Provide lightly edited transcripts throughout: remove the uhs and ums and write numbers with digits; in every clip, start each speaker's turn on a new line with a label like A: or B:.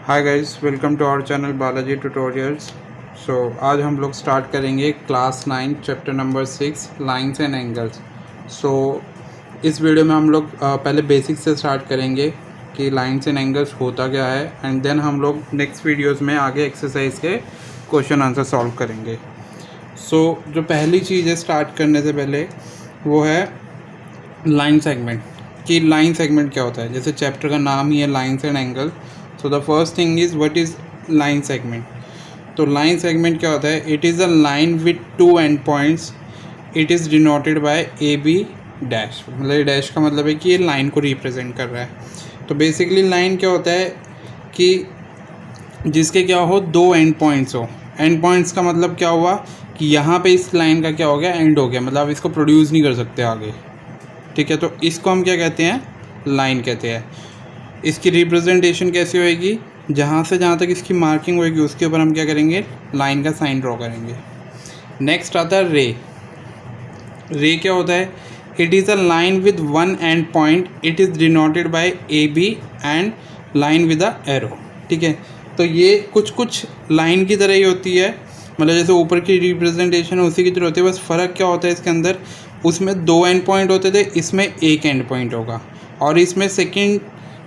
A: Hi guys, welcome to our channel Balaji tutorials. आज हम लोग स्टार्ट करेंगे class 9 chapter number 6 lines and angles. इस वीडियो में हम लोग पहले बेसिक्स से स्टार्ट करेंगे कि लाइंस एंड एंगल्स होता क्या है, एंड देन हम लोग नेक्स्ट वीडियोस में आगे एक्सरसाइज के क्वेश्चन आंसर सॉल्व करेंगे। जो पहली चीज़ है स्टार्ट करने से पहले वो है लाइन सेगमेंट, कि लाइन सेगमेंट क्या होता है। जैसे चैप्टर का नाम ही है lines and angle, so the first thing is what is line segment. तो लाइन सेगमेंट क्या होता है? It is a line with two end points, it is denoted by A B dash. मतलब डैश का मतलब है कि ये लाइन को रिप्रेजेंट कर रहा है। तो बेसिकली लाइन क्या होता है कि जिसके क्या हो, दो एंड पॉइंट्स हो। एंड पॉइंट्स का मतलब क्या हुआ कि यहाँ पे इस लाइन का क्या हो गया, एंड हो गया, मतलब आप इसको प्रोड्यूस नहीं कर सकते आगे। ठीक है, तो इसको हम क्या कहते हैं? लाइन कहते हैं। इसकी रिप्रेजेंटेशन कैसे होएगी? जहाँ से जहाँ तक इसकी मार्किंग होएगी उसके ऊपर हम क्या करेंगे? लाइन का साइन ड्रॉ करेंगे। नेक्स्ट आता है रे। रे क्या होता है? It is a line with one end point, it is denoted by A B and line with a arrow. ठीक है, तो ये कुछ लाइन की तरह ही होती है, मतलब जैसे ऊपर की रिप्रेजेंटेशन है उसी की तरह होती है। बस फ़र्क क्या होता है इसके अंदर, उसमें दो एंड पॉइंट होते थे, इसमें एक एंड पॉइंट होगा, और इसमें सेकंड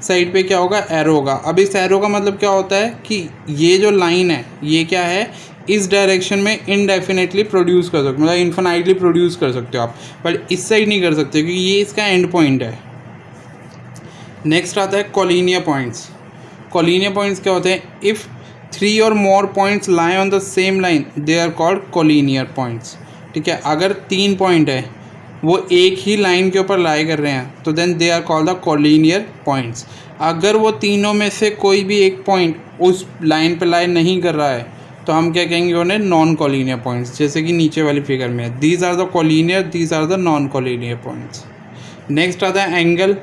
A: साइड पे क्या होगा? एरो होगा। अब इस एरो का मतलब क्या होता है कि ये जो लाइन है ये क्या है, इस डायरेक्शन में इनडेफिनेटली प्रोड्यूस कर सकते हो, मतलब इन्फिनाइटली प्रोड्यूस कर सकते हो आप, बट इस साइड नहीं कर सकते क्योंकि ये इसका एंड पॉइंट है। नेक्स्ट आता है कॉलिनियर पॉइंट्स। कॉलिनियर पॉइंट्स क्या होते हैं? If three or more points lie on the same line they are called collinear points. ठीक है, अगर तीन पॉइंट है वो एक ही लाइन के ऊपर लाई कर रहे हैं तो then they are called the collinear points. अगर वो तीनों में से कोई भी एक पॉइंट उस लाइन पर लाई नहीं कर रहा है तो हम क्या कहेंगे उन्हें? नॉन कॉलिनियर पॉइंट्स, जैसे कि नीचे वाली फिगर में है। These are the collinear, these are the non collinear points. Next आता है एंगल।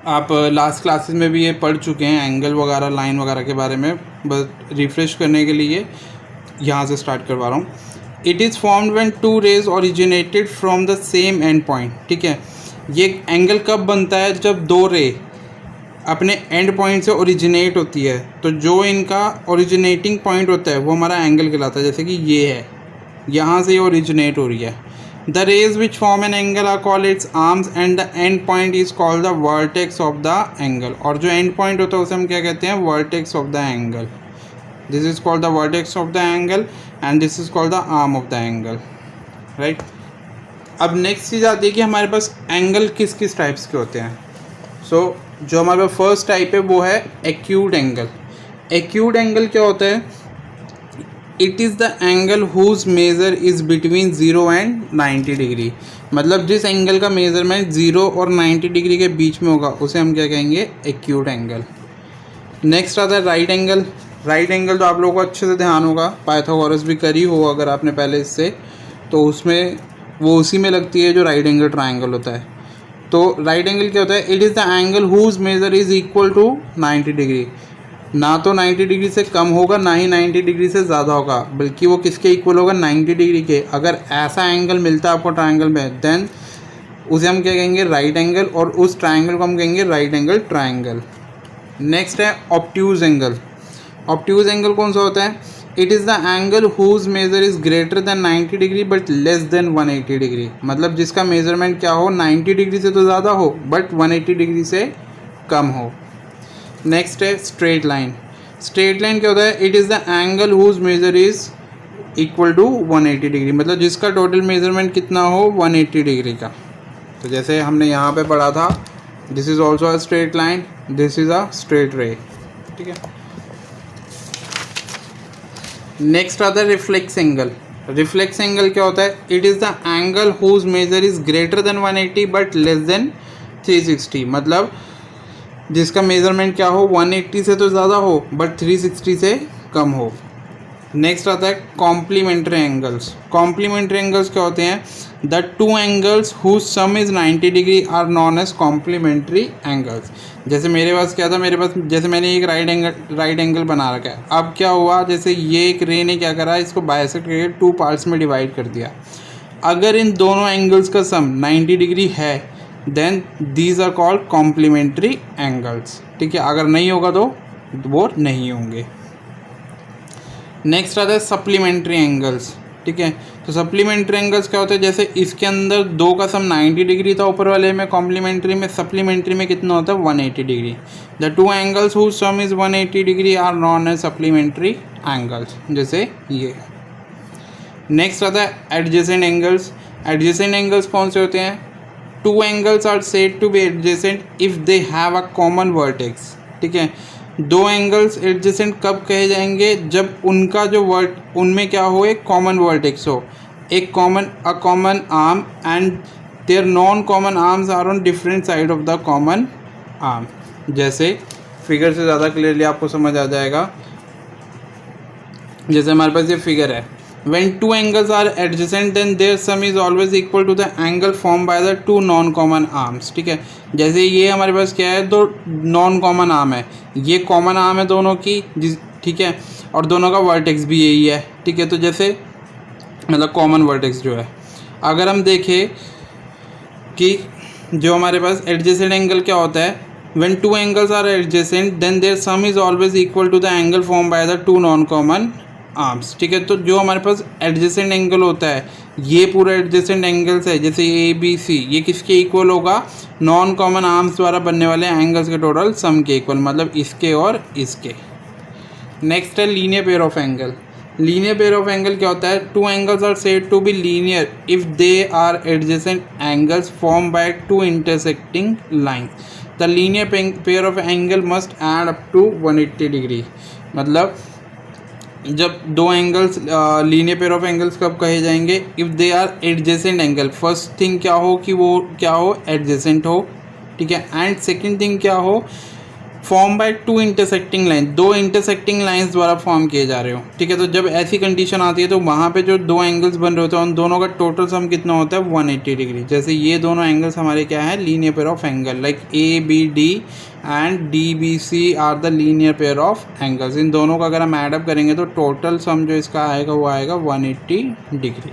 A: आप लास्ट क्लासेस में भी ये पढ़ चुके हैं एंगल वगैरह, लाइन वगैरह के बारे में। बस रिफ्रेश करने के लिए यहाँ से स्टार्ट करवा रहा हूँ। It is formed when two rays originated from the same end point. ठीक है, ये एंगल कब बनता है? जब दो रे अपने एंड पॉइंट से ओरिजिनेट होती है, तो जो इनका ओरिजिनेटिंग पॉइंट होता है वो हमारा एंगल कहलाता है। जैसे कि ये है, यहाँ से ये ओरिजिनेट हो रही है। The rays which form an angle are called its arms and the end point is called the vertex of the angle. और जो एंड पॉइंट होता है उसे हम क्या कहते हैं? Vertex of the angle. This is called the vertex of the angle and this is called the arm of the angle, right. अब नेक्स्ट चीज़ आती है कि हमारे पास एंगल किस किस टाइप्स के होते हैं। जो हमारे पास फर्स्ट टाइप है वो है एक्यूट एंगल। एक्यूट एंगल क्या होता है? It is the angle whose measure is between 0 and 90 degree. मतलब जिस एंगल का मेज़रमेंट 0 और 90 डिग्री के बीच में होगा उसे हम क्या कहेंगे? Acute angle. नेक्स्ट आता है राइट एंगल। राइट एंगल तो आप लोगों को अच्छे से ध्यान होगा, पाइथागोरस भी करी हो अगर आपने पहले इससे, तो उसमें वो उसी में लगती है जो राइट एंगल ट्राइंगल होता है। तो राइट एंगल क्या होता है? It is the angle whose measure is equal to 90 degree. ना तो 90 डिग्री से कम होगा, ना ही 90 डिग्री से ज़्यादा होगा, बल्कि वो किसके इक्वल होगा? 90 डिग्री के। अगर ऐसा एंगल मिलता है आपको ट्राइंगल में, देन उसे हम क्या कहेंगे? राइट एंगल, और उस ट्राइंगल को हम कहेंगे राइट एंगल ट्राइंगल। नेक्स्ट है ऑब्ट्यूज एंगल। ऑब्ट्यूज एंगल कौन सा होता है? It is the angle whose measure is greater than 90 degree but less than 180 degree. मतलब जिसका मेजरमेंट क्या हो? 90 डिग्री से तो ज़्यादा हो बट 180 डिग्री से कम हो। नेक्स्ट है स्ट्रेट लाइन। स्ट्रेट लाइन क्या होता है? It is the angle whose measure is equal to 180 degree. मतलब जिसका टोटल मेजरमेंट कितना हो? 180 डिग्री का। तो जैसे हमने यहाँ पे पढ़ा था, this is also a straight line, this is a straight रे। ठीक है, नेक्स्ट आता है रिफ्लेक्स एंगल। रिफ्लेक्स एंगल क्या होता है? It is the angle whose measure is greater than 180 but less than 360। मतलब जिसका मेजरमेंट क्या हो? 180 से तो ज़्यादा हो बट 360 से कम हो। नेक्स्ट आता है कॉम्प्लीमेंट्री एंगल्स। कॉम्प्लीमेंट्री एंगल्स क्या होते हैं? The two angles whose sum is 90 degree are known as complementary angles. जैसे मेरे पास क्या था? मेरे पास जैसे मैंने एक राइट एंगल बना रखा है। अब क्या हुआ? जैसे ये एक रे ने क्या करा? इसको बाइसेक्ट करके टू पार्ट्स में डिवाइड कर दिया। अगर इन दोनों एंगल्स का सम 90 डिग्री है then these are called complementary angles. ठीक है, अगर नहीं होगा तो वो नहीं होंगे। नेक्स्ट आता है सप्लीमेंट्री एंगल्स, ठीक है। तो सप्लीमेंट्री एंगल्स क्या होते हैं, जैसे इसके अंदर दो का सम 90 डिग्री था ऊपर वाले में, कॉम्प्लीमेंट्री में, सप्लीमेंट्री में कितना होता है 180 degree. The two angles whose sum is 180 degree are known as supplementary angles, जैसे ये। नेक्स्ट आता है एडजेसेंट एंगल्स। एडजेसेंट एंगल्स कौन से होते हैं, two angles are said to be adjacent if they have a common vertex, ठीक है। दो एंगल्स एडजेसेंट कब कहे जाएंगे, जब उनका जो उनमें क्या हो, एक कॉमन वर्टेक्स हो, एक common arm and their non common arms are on different side of the common arm. जैसे फिगर से ज़्यादा क्लियरली आपको समझ आ जाएगा, जैसे हमारे पास ये फिगर है, when two angles are adjacent then their sum is always equal to the angle formed by the two non common arms, ठीक है। जैसे ये हमारे पास क्या है, दो नॉन कॉमन आर्म है, ये कॉमन आर्म है दोनों की, ठीक है, और दोनों का वर्टेक्स भी यही है, ठीक है। तो जैसे मतलब कॉमन वर्टेक्स जो है, अगर हम देखें कि जो हमारे पास एडजेसेंट एंगल क्या होता है, when two angles are adjacent then their sum is always equal to the angle formed by the two non common arms, ठीक है। तो जो हमारे पास एडजेसेंट एंगल होता है, ये पूरा एडजेसेंट एंगल्स है, जैसे ए बी सी, ये किसके इक्वल होगा, नॉन कॉमन आर्म्स द्वारा बनने वाले एंगल्स के टोटल सम के इक्वल, मतलब इसके और इसके। नेक्स्ट है linear pair of angle. Linear pair of angle क्या होता है, two angles are said to be linear if they are adjacent angles form by two intersecting lines. The linear pair of angle must add up to 180 degree. मतलब जब दो angles linear pair of angles कब कहे जाएंगे, if they are adjacent angle. First thing क्या हो कि वो क्या हो, एडजेसेंट हो, ठीक है। एंड सेकंड थिंग क्या हो, form by two intersecting line, दो इंटरसेक्टिंग लाइंस द्वारा फॉर्म किए जा रहे हो, ठीक है। तो जब ऐसी कंडीशन आती है तो वहाँ पे जो दो एंगल्स बन रहे होते हैं उन दोनों का टोटल सम कितना होता है 180 डिग्री। जैसे ये दोनों एंगल्स हमारे क्या है, linear pair of angle, like A B D and D B C are the linear pair of angles. इन दोनों का अगर हम एडअप करेंगे तो टोटल सम जो इसका आएगा वो आएगा 180 डिग्री।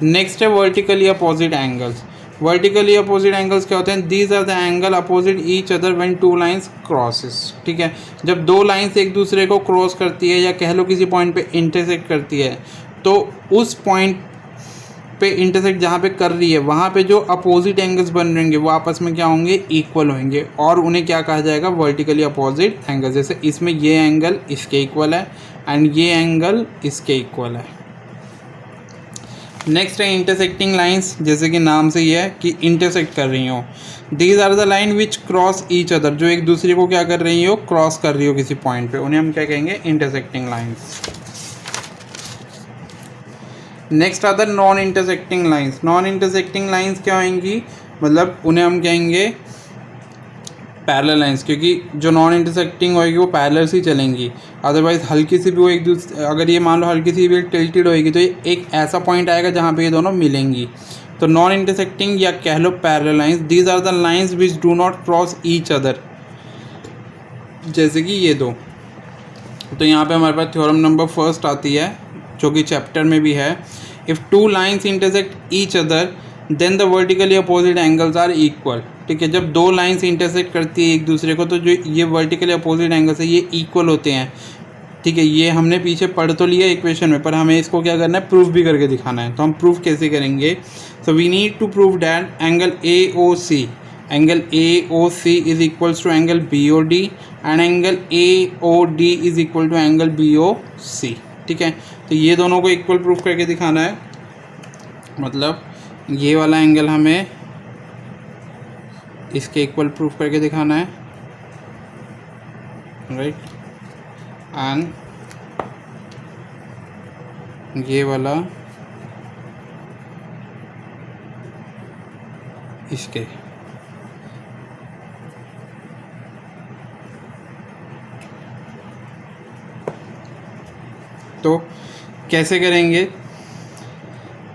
A: नेक्स्ट है vertically opposite angles. Vertically opposite angles क्या होते हैं, these are the angle opposite each other when two lines crosses, ठीक है। जब दो लाइंस एक दूसरे को क्रॉस करती है या कह लो किसी पॉइंट पे इंटरसेक्ट करती है, तो उस पॉइंट पे इंटरसेक्ट जहाँ पे कर रही है वहाँ पे जो अपोजिट एंगल्स बन रहेंगे वो आपस में क्या होंगे, इक्वल होंगे, और उन्हें क्या कहा जाएगा, वर्टिकली अपोजिट एंगल। जैसे इसमें ये एंगल इसके इक्वल है एंड ये एंगल इसके इक्वल है। नेक्स्ट है इंटरसेक्टिंग लाइंस, जैसे कि नाम से ही है कि इंटरसेक्ट कर रही हो। These are the line which cross each other, जो एक दूसरे को क्या कर रही हो, क्रॉस कर रही हो किसी पॉइंट पे, उन्हें हम क्या कहेंगे, इंटरसेक्टिंग लाइंस। नेक्स्ट आता है non intersecting lines. Non intersecting lines क्या होंगी, मतलब उन्हें हम कहेंगे पैरेलल लाइंस, क्योंकि जो नॉन इंटरसेक्टिंग होएगी वो पैरेलल ही चलेंगी। अदरवाइज हल्की सी भी वो एक दूसरे, अगर ये मान लो हल्की सी भी टिल्टेड होएगी तो ये एक ऐसा पॉइंट आएगा जहाँ पे ये दोनों मिलेंगी। तो नॉन इंटरसेक्टिंग या कह लो parallel lines, these are the lines which do not cross each other, जैसे कि ये दो। तो यहाँ पे हमारे पास थ्योरम नंबर फर्स्ट आती है जो कि चैप्टर में भी है, if two lines intersect each other then the vertically opposite angles are equal, ठीक है। जब दो लाइंस इंटरसेक्ट करती है एक दूसरे को तो जो ये वर्टिकली अपोजिट एंगल्स है ये इक्वल होते हैं, ठीक है। ये हमने पीछे पढ़ तो लिया इक्वेशन में, पर हमें इसको क्या करना है, प्रूफ भी करके दिखाना है। तो हम प्रूफ कैसे करेंगे, so we need to prove that angle A O C is equals to angle B O D and angle A O D is equal to angle B O C, ठीक है। तो ये दोनों को इक्वल प्रूफ करके दिखाना है, मतलब ये वाला एंगल हमें इसके इक्वल प्रूफ करके दिखाना है, राइट, एंड ये वाला इसके। तो कैसे करेंगे,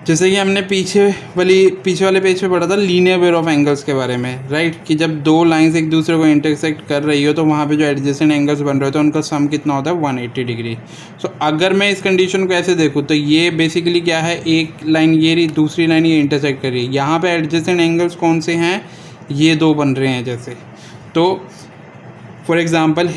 A: जैसे कि हमने पीछे वाले पेज पे पढ़ा था लीनियर पेयर ऑफ एंगल्स के बारे में, राइट, कि जब दो लाइंस एक दूसरे को इंटरसेक्ट कर रही हो तो वहाँ पे जो एडजेसेंट एंगल्स बन रहे होते हैं उनका सम कितना होता है 180 डिग्री। सो अगर मैं इस कंडीशन को ऐसे देखूँ तो ये बेसिकली क्या है, एक लाइन ये रही, दूसरी लाइन ये इंटरसेक्ट कर रही है, यहाँ पर एडजेसेंट एंगल्स कौन से हैं, ये दो बन रहे हैं जैसे। तो for example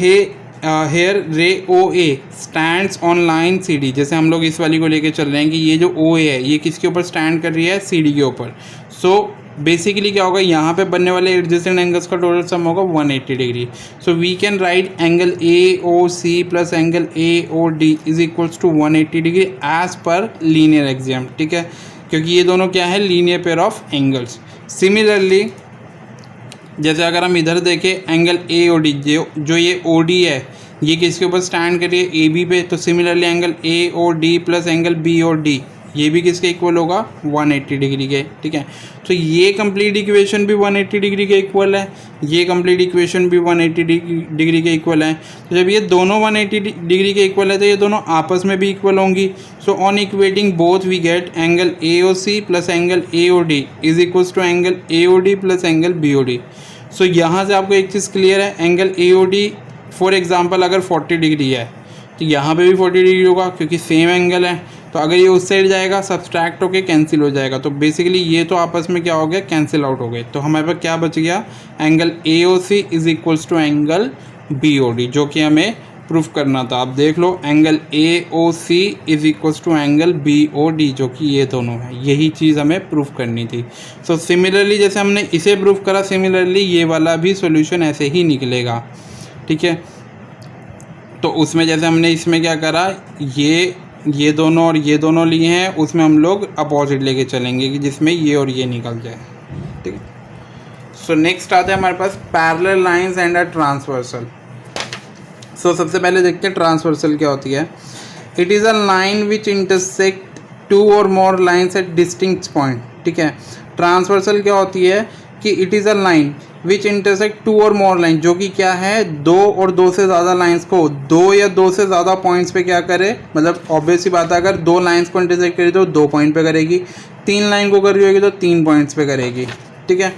A: here ray O A stands on line C D, जैसे हम लोग इस वाली को लेके चल रहे हैं कि ये जो ओ ए है ये किसके ऊपर स्टैंड कर रही है, सी डी के ऊपर। सो बेसिकली क्या होगा, यहाँ पे बनने वाले एडजेसेंट एंगल्स का टोटल सम होगा 180 degree. So we can write angle A O C plus angle A O D is equals to 180 degree as per linear axiom, ठीक है, क्योंकि ये दोनों क्या है, linear pair of angles. Similarly जैसे अगर हम इधर देखें एंगल ए ओ डी, जो ये ओ डी है ये किसके ऊपर स्टैंड करिए, ए बी पे, तो similarly angle A O D plus angle B O D ये भी किसके इक्वल होगा, 180 डिग्री के, ठीक है। तो ये कंप्लीट इक्वेशन भी 180 डिग्री के इक्वल है, ये कंप्लीट इक्वेशन भी 180 डिग्री के इक्वल है। तो जब ये दोनों 180 डिग्री के इक्वल है तो ये दोनों आपस में भी इक्वल होंगी। So on equating both we get angle A O C plus angle A O D is equals to angle A O D plus angle B O D. So यहाँ से आपको एक चीज़ क्लियर है, angle A O D for example अगर 40 degree है तो यहाँ पे भी 40 डिग्री होगा क्योंकि सेम एंगल है। तो अगर ये उस साइड जाएगा सब्सट्रैक्ट होके कैंसिल हो जाएगा, तो बेसिकली ये तो आपस में क्या हो गया, कैंसिल आउट हो गए। तो हमारे पास क्या बच गया, angle A O C is equals to angle B O D, जो कि हमें प्रूफ करना था। आप देख लो angle A O C is equals to angle B O D, जो कि ये दोनों है, यही चीज़ हमें प्रूफ करनी थी। सो सिमिलरली जैसे हमने इसे प्रूफ करा, सिमिलरली ये वाला भी सॉल्यूशन ऐसे ही निकलेगा, ठीक है। तो उसमें जैसे हमने इसमें क्या करा, ये दोनों और ये दोनों लिए हैं, उसमें हम लोग अपोजिट लेके चलेंगे कि जिसमें ये और ये निकल जाए, ठीक है। सो नेक्स्ट आता है हमारे पास parallel lines and a transversal. So सबसे पहले देखते हैं ट्रांसवर्सल क्या होती है। It is a line which intersect two or more lines at distinct point, ठीक है। ट्रांसवर्सल क्या होती है कि it is a line which intersect two or more line, जो कि क्या है, दो और दो से ज़्यादा लाइंस को दो या दो से ज़्यादा पॉइंट्स पे क्या करे, मतलब ऑब्वियस सी बात है, अगर दो लाइंस को इंटरसेक्ट करी तो 2 पॉइंट पे करेगी, 3 लाइन को कर रही होगी तो 3 पॉइंट्स पे करेगी, ठीक है।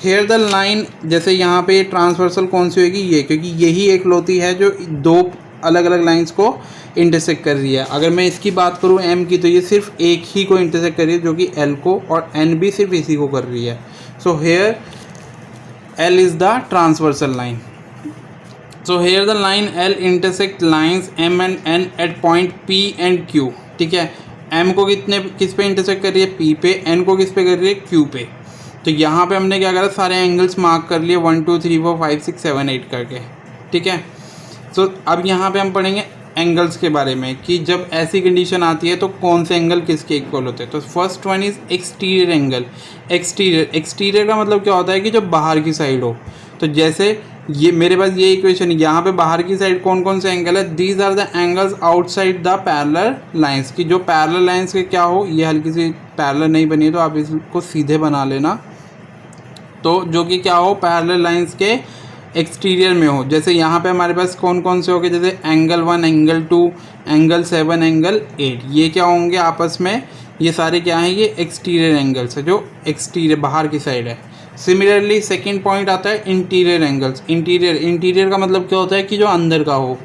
A: हेयर द लाइन, जैसे यहाँ पे ट्रांसवर्सल कौन सी होगी, ये, क्योंकि यही एक लौती है जो दो अलग अलग लाइंस को इंटरसेक्ट कर रही है। अगर मैं इसकी बात करूँ एम की, तो ये सिर्फ एक ही को इंटरसेक्ट कर रही है जो कि एल को, और एन भी सिर्फ इसी को कर रही है। So here L is the transversal line. So here the line L intersect lines M and N at point P and Q, ठीक है। M को किस पे इंटरसेक्ट कर रही है, P पे, N को किस पे कर रही है, Q पे। तो यहाँ पे हमने क्या करा, सारे एंगल्स मार्क कर लिए 1 2 3 4 5 6 7 8 करके, ठीक है। सो अब यहाँ पे हम पढ़ेंगे एंगल्स के बारे में कि जब ऐसी कंडीशन आती है तो कौन से एंगल किसके इक्वल होते हैं। तो first one is exterior angle. Exterior का मतलब क्या होता है कि जो बाहर की साइड हो। तो जैसे ये मेरे पास ये इक्वेशन, यहाँ पे बाहर की साइड कौन कौन से एंगल है, these are the angles outside the parallel lines, की जो पैरेलल लाइंस के क्या हो, ये हल्की सी पैरेलल नहीं बनी है तो आप इसको सीधे बना लेना, तो जो कि क्या हो, पैरेलल लाइंस के एक्सटीरियर में हो। जैसे यहाँ पे हमारे पास कौन कौन से हो गए, जैसे एंगल 1, एंगल 2, एंगल 7, एंगल 8, ये क्या होंगे आपस में, ये सारे क्या हैं, ये एक्सटीरियर एंगल्स है, जो एक्सटीरियर बाहर की साइड है। सिमिलरली सेकंड पॉइंट आता है इंटीरियर एंगल्स। इंटीरियर का मतलब क्या होता है कि जो अंदर का हो।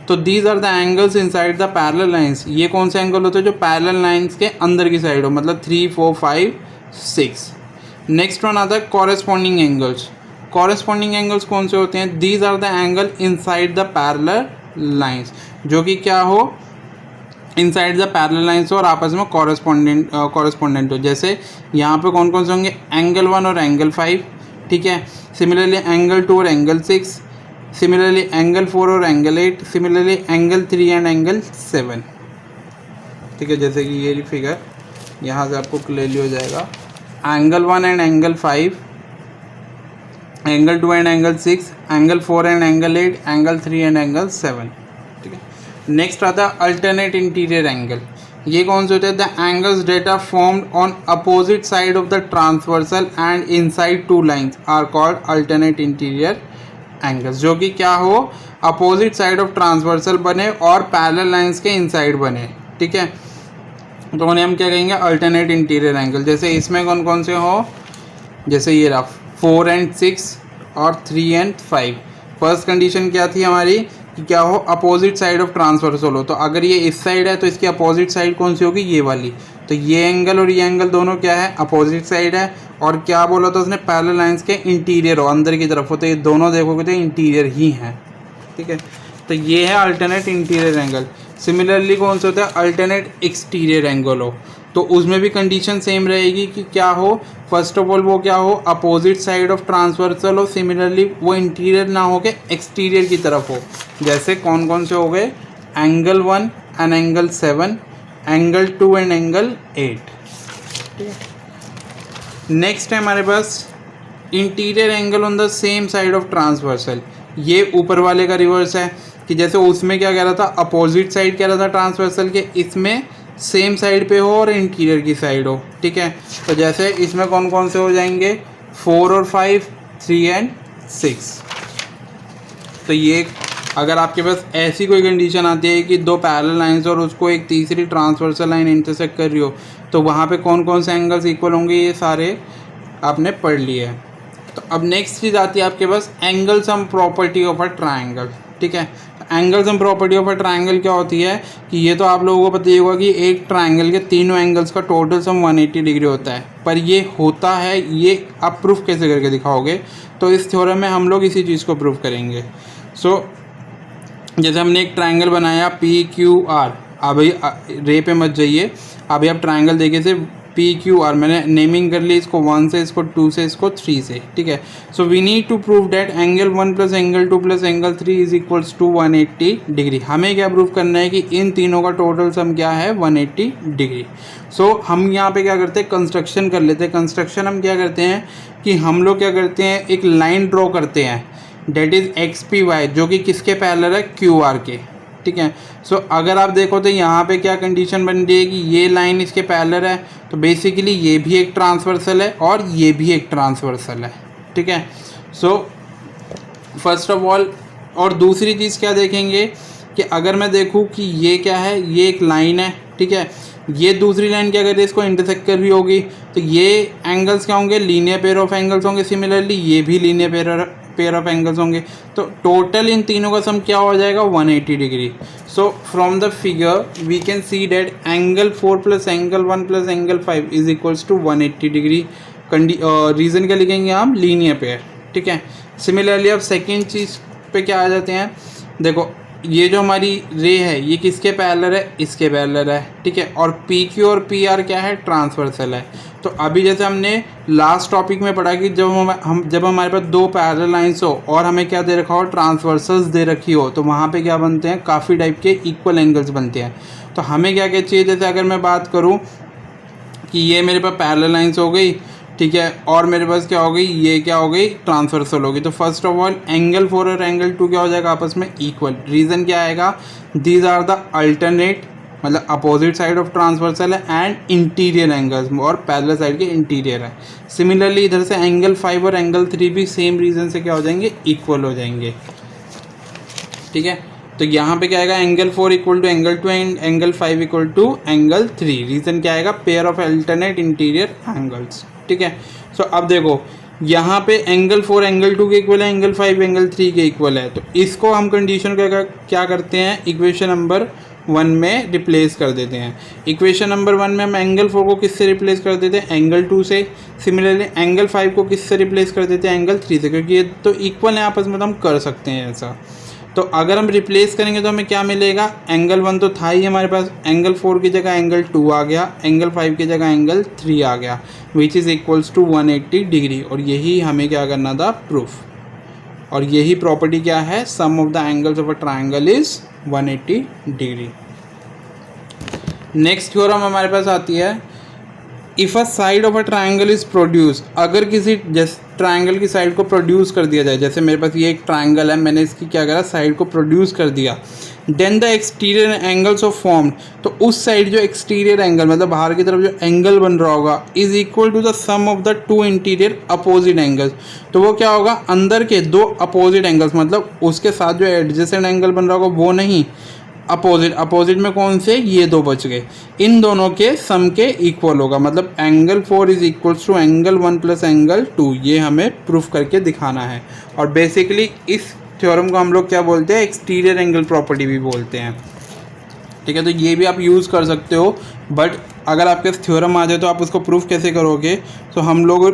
A: तो these are the angles inside the parallel lines, ये कौन से एंगल होते हैं जो पैरेलल लाइंस के अंदर की साइड हो, मतलब 3 4 5 6। नेक्स्ट वन आता है कॉरेस्पॉन्डिंग एंगल्स। कॉरेस्पॉन्डिंग एंगल्स कौन से होते हैं, these are the angle inside the parallel lines, जो कि क्या हो, इनसाइड द पैरेलल लाइंस और आपस में कॉरेस्पॉन्डेंट हो। जैसे यहाँ पे कौन कौन से होंगे, एंगल 1 और एंगल 5, ठीक है। सिमिलरली एंगल 2 और एंगल 6, सिमिलरली एंगल 4 और angle 8, similarly angle 3 and angle 7, ठीक है। जैसे कि ये फिगर यहाँ से आपको क्लियरली हो जाएगा, angle 1 and angle 5, angle 2 and angle 6, angle 4 and angle 8, angle 3 and angle 7, ठीक है। नेक्स्ट आता है अल्टरनेट इंटीरियर एंगल। ये कौन से होते हैं, the angles that are formed on opposite side of the transversal and inside two lines are called alternate interior angles, जो कि क्या हो, अपोजिट साइड ऑफ ट्रांसवर्सल बने और पैरेलल लाइंस के इनसाइड बने, ठीक है। तो उन्हें हम क्या कहेंगे, अल्टरनेट इंटीरियर एंगल। जैसे इसमें कौन कौन से हो, जैसे ये रहा 4 and 6 और 3 and 5। फर्स्ट कंडीशन क्या थी हमारी कि क्या हो, अपोजिट साइड ऑफ ट्रांसवर्सल हो। तो अगर ये इस साइड है तो इसकी अपोजिट साइड कौन सी होगी, ये वाली। तो ये एंगल और ये एंगल दोनों क्या है, अपोजिट साइड है। और क्या बोला था उसने, पैरेलल लाइंस के इंटीरियर हो, अंदर की तरफ हो। तो ये दोनों देखोगे तो इंटीरियर ही हैं, ठीक है। तो ये है अल्टरनेट इंटीरियर एंगल। सिमिलरली कौन सा होता है, अल्टरनेट एक्सटीरियर एंगल हो, तो उसमें भी कंडीशन सेम रहेगी कि क्या हो, फर्स्ट ऑफ ऑल वो क्या हो, अपोजिट साइड ऑफ ट्रांसवर्सल हो, सिमिलरली वो इंटीरियर ना हो के एक्सटीरियर की तरफ हो। जैसे कौन कौन से हो गए, angle 1 and angle 7, angle 2 and angle 8। ठीक है, नेक्स्ट है हमारे पास interior angle on the same side of transversal. ये ऊपर वाले का रिवर्स है कि जैसे उसमें क्या कह रहा था, अपोजिट साइड कह रहा था ट्रांसवर्सल के, इसमें सेम साइड पे हो और इंटीरियर की साइड हो। ठीक है, तो जैसे इसमें कौन कौन से हो जाएंगे, 4 और 5, 3 एंड 6। तो ये अगर आपके पास ऐसी कोई कंडीशन आती है कि दो पैरेलल लाइंस और उसको एक तीसरी ट्रांसवर्सल लाइन इंटरसेक्ट कर रही हो, तो वहाँ पे कौन कौन से एंगल्स इक्वल होंगे, ये सारे आपने पढ़ लिए हैं। तो अब नेक्स्ट चीज़ आती है आपके पास angle sum property of a triangle. ठीक है, angle sum property of a triangle क्या होती है कि ये तो आप लोगों को पता ही होगा कि एक ट्राइंगल के तीनों एंगल्स का टोटल सम 180 डिग्री होता है, पर ये होता है, ये आप प्रूफ कैसे करके दिखाओगे, तो इस थ्योरम में हम लोग इसी चीज़ को प्रूफ करेंगे। जैसे हमने एक ट्राइंगल बनाया PQR, अभी रे पे मत जाइए, अभी आप ट्राइंगल देखे से PQR, मैंने नेमिंग कर ली इसको 1 से, इसको 2 से, इसको 3 से। ठीक है, so we need to prove that angle 1 plus angle 2 plus angle 3 is equals to 180 degree. हमें क्या प्रूव करना है कि इन तीनों का टोटल सम क्या है, 180 डिग्री। सो हम यहाँ पे क्या करते हैं, कंस्ट्रक्शन कर लेते हैं। कंस्ट्रक्शन हम क्या करते हैं कि हम लोग क्या करते हैं, एक लाइन ड्रॉ करते हैं, डेट इज़ XPY, जो कि किसके पैरेलल है, QR के। ठीक है, सो अगर आप देखो तो यहाँ पे क्या कंडीशन बन रही है कि ये लाइन इसके पैरेलल है, तो बेसिकली ये भी एक ट्रांसवर्सल है और ये भी एक ट्रांसवर्सल है। ठीक है, सो फर्स्ट ऑफ ऑल, और दूसरी चीज़ क्या देखेंगे कि अगर मैं देखूँ कि ये क्या है, ये एक लाइन है। ठीक है, ये दूसरी लाइन क्या कर रही है, इसको इंटरसेक्ट कर रही होगी, तो ये एंगल्स क्या होंगे, लीनियर पेयर ऑफ एंगल्स होंगे। सिमिलरली ये भी लीनियर पेयर ऑफ एंगल्स होंगे, तो टोटल इन तीनों का सम क्या हो जाएगा, 180 degree. So from the figure we can see that angle 4 plus angle 1 plus angle 5 is equals to 180 degree. Reason क्या लिखेंगे हम, लीनियर पेयर। ठीक है, सिमिलरली अब सेकेंड चीज़ पे क्या आ जाते हैं, देखो ये जो हमारी रे है ये किसके पैरेलल है, इसके पैरेलल है। ठीक है, और PQ और PR क्या है, ट्रांसवर्सल है। तो अभी जैसे हमने लास्ट टॉपिक में पढ़ा कि जब हमारे पास दो पैरेलल लाइंस हो और हमें क्या दे रखा हो, ट्रांसवर्सल्स दे रखी हो, तो वहाँ पे क्या बनते हैं, काफ़ी टाइप के इक्वल एंगल्स बनते हैं। तो हमें क्या क्या चाहिए, जैसे अगर मैं बात करूँ कि ये मेरे पास पैरेलल लाइंस हो गई, ठीक है, और मेरे पास क्या हो गई, ये क्या हो गई, ट्रांसवर्सल होगी। तो फर्स्ट ऑफ ऑल एंगल 4 और एंगल 2 क्या हो जाएगा, आपस में इक्वल। रीज़न क्या आएगा, दीज आर द अल्टरनेट, मतलब अपोजिट साइड ऑफ ट्रांसवर्सल है, एंड इंटीरियर एंगल्स, और पैरेलल साइड के इंटीरियर है। सिमिलरली इधर से एंगल 5 और एंगल 3 भी सेम रीज़न से क्या हो जाएंगे, इक्वल हो जाएंगे। ठीक है, तो यहाँ पे क्या आएगा, angle 4 equal to angle 2 and angle 5 equal to angle 3। Reason क्या आएगा, pair of alternate interior angles. ठीक है, सो अब देखो यहाँ पे एंगल 4 एंगल 2 के इक्वल है, एंगल 5 एंगल 3 के इक्वल है, तो इसको हम कंडीशन क्या करते हैं, इक्वेशन नंबर 1 में रिप्लेस कर देते हैं। इक्वेशन नंबर 1 में हम एंगल 4 को किससे रिप्लेस कर देते हैं, एंगल 2 से। सिमिलरली एंगल 5 को किससे रिप्लेस कर देते हैं, एंगल 3 से, क्योंकि ये तो इक्वल है आपस में, तो हम कर सकते हैं ऐसा। तो अगर हम रिप्लेस करेंगे तो हमें क्या मिलेगा, एंगल 1 तो था ही हमारे पास, एंगल 4 की जगह एंगल 2 आ गया, एंगल 5 की जगह एंगल 3 आ गया, which is equals to 180 degree. और यही हमें क्या करना था, प्रूफ। और यही प्रॉपर्टी क्या है, sum of the angles of a triangle is 180 degree. Next theorem हमारे पास आती है, if a side of a triangle is produce, अगर किसी ट्राइंगल की साइड को प्रोड्यूस कर दिया जाए, जैसे मेरे पास ये एक ट्राइंगल है, मैंने इसकी क्या करा, साइड को प्रोड्यूस कर दिया, then the exterior angles of form, तो उस साइड जो एक्सटीरियर एंगल, मतलब बाहर की तरफ जो एंगल बन रहा होगा, is equal to the sum of the two interior opposite angles. तो वो क्या होगा, अंदर के दो अपोजिट एंगल्स, मतलब उसके साथ जो एडजेसेंट एंगल बन रहा होगा वो नहीं, अपोजिट में कौन से, ये दो बच गए, इन दोनों के सम के इक्वल होगा। मतलब angle 4 is equals to angle 1 plus angle 2, ये हमें प्रूफ करके दिखाना है। और बेसिकली इस थ्योरम को हम लोग क्या बोलते हैं, एक्सटीरियर एंगल प्रॉपर्टी भी बोलते हैं। ठीक है, तो ये भी आप यूज़ कर सकते हो, बट अगर आपके थ्योरम आ जाए तो आप उसको प्रूफ कैसे करोगे। तो हम लोग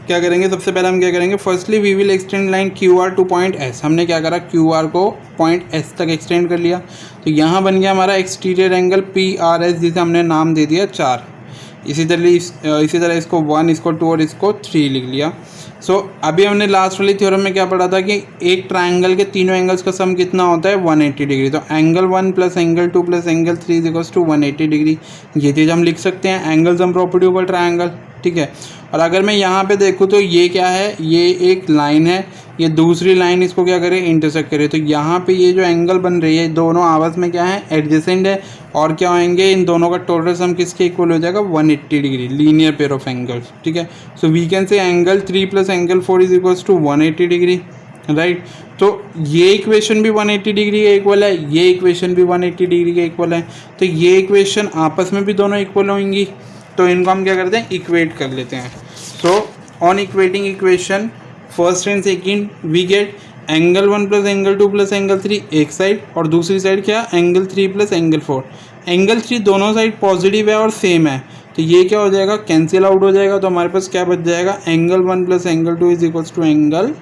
A: क्या करेंगे, सबसे पहले हम क्या करेंगे, firstly we will extend line Q R to point S. हमने क्या करा, क्यू आर को पॉइंट एस तक एक्सटेंड कर लिया। तो यहाँ बन गया हमारा exterior angle P R S, जिसे हमने नाम दे दिया 4। इसी तरह इसको 1, इसको 2 और इसको 3 लिख लिया। सो अभी हमने लास्ट वाली थ्योरम में क्या पढ़ा था कि एक ट्राइंगल के तीनों एंगल्स का सम कितना होता है, 180 डिग्री। तो angle 1 plus angle 2 plus angle 3 is equals to 180 degree. ये चीज़ हम लिख सकते हैं, angle sum property over triangle, ठीक है। और अगर मैं यहाँ पे देखूँ तो ये क्या है, ये एक लाइन है, ये दूसरी लाइन इसको क्या करे, इंटरसेक्ट करे। तो यहाँ पे ये जो एंगल बन रही है, दोनों आपस में क्या है, एडजेसेंट है। और क्या होंगे, इन दोनों का टोटल सम किसके इक्वल हो जाएगा, 180 degree, linear pair of angles, ठीक है। So we can say angle 3 plus angle 4 is equals to 180 degree, right. तो ये इक्वेशन भी 180 डिग्री के इक्वल है, ये इक्वेशन भी 180 डिग्री के इक्वल है। तो ये इक्वेशन आपस में भी दोनों इक्वल होंगी। तो इनको हम क्या करते हैं, इक्वेट कर लेते हैं। So on equating equation first and second we get angle 1 plus angle 2 plus angle 3 एक साइड, और दूसरी साइड क्या, एंगल 3 प्लस एंगल 4। एंगल 3 दोनों साइड पॉजिटिव है और सेम है, तो ये क्या हो जाएगा, कैंसिल आउट हो जाएगा। तो हमारे पास क्या बच जाएगा, angle 1 plus angle 2 is equals to angle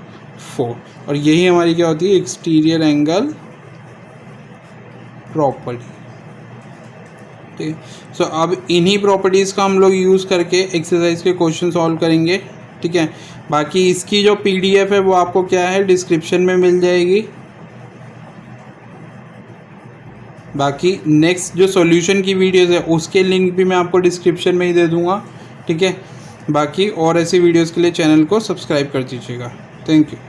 A: 4। और यही हमारी क्या होती है, एक्सटीरियर एंगल प्रॉपर्टी, ठीक है। सो अब इन्हीं प्रॉपर्टीज़ का हम लोग यूज़ करके एक्सरसाइज के क्वेश्चन सॉल्व करेंगे, ठीक है। बाकी इसकी जो पीडीएफ है वो आपको क्या है, डिस्क्रिप्शन में मिल जाएगी। बाकी नेक्स्ट जो सॉल्यूशन की वीडियोस है उसके लिंक भी मैं आपको डिस्क्रिप्शन में ही दे दूंगा, ठीक है। बाकी और ऐसी वीडियोस के लिए चैनल को सब्सक्राइब कर दीजिएगा। Thank you.